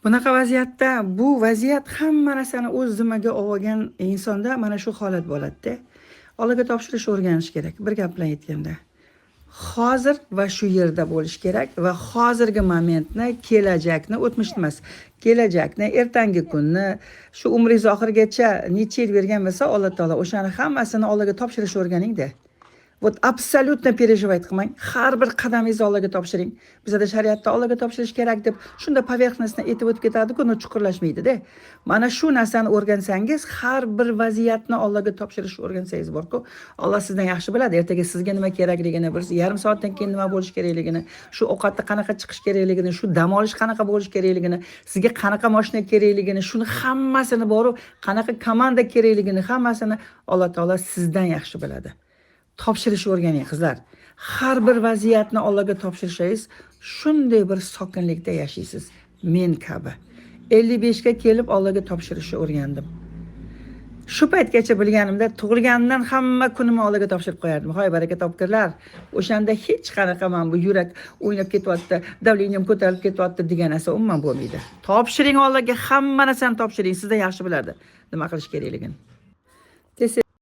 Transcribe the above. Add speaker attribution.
Speaker 1: Bunaqa vaziyatda bu vaziyat hamma narsani o'z zimmaga olgan insonda mana shu holat bo'ladi-da. Allohga topshirish o'rganish kerak. Bir gap bilan aytganda. Hozir va shu yerda bo'lish kerak va hozirgi momentni, kelajakni, o'tmishni emas, kelajakni, ertangi kunni, shu umringiz oxirigacha necha yil bergan bo'lsa, Alloh taolo o'shani hammasini Allohga topshirishni o'rganing-da. Вот абсолютно переживать qilmang. Har bir qadamingizni Allohga topshiring. Bizda shariatda Allohga topshirish kerak deb shunda poverxностно aytib o'tib ketadi-ku, uni chuqurlashmaydi-da. Mana shu narsani o'rgansangiz, har bir vaziyatni Allohga topshirishni o'rgansangiz borku, Alloh sizdan yaxshi biladi. Ertaga sizga nima kerakligini, bir yarim soatdan keyin nima bo'lish kerakligini, shu ovqatda qanaqa chiqish kerakligini, shu dam olish qanaqa bo'lish kerakligini, sizga qanaqa mashina kerakligini, shuni hammasini boru, qanaqa komanda kerakligini, hammasini Alloh taolo sizdan yaxshi biladi. Topshirishni o'rganing qizlar. Har bir vaziyatni Allohga topshirsangiz, shunday bir sokinlikda yashaysiz. Men kabi 55 ga kelib Allohga topshirishni o'rgandim. Shu paytgacha bilganimda tug'ilganimdan hamma kunimni Allohga topshirib qo'yardim. Hoy baraka topkirlar. O'shanda hech qanaqa men bu yurak o'ynab ketyapti, davleniyam ko'tarilib ketyapti degan narsa umuman bo'lmaydi. Topshiring Allohga, hamma narsani topshiring. Sizdan yaxshi biladi nima qilish kerakligini.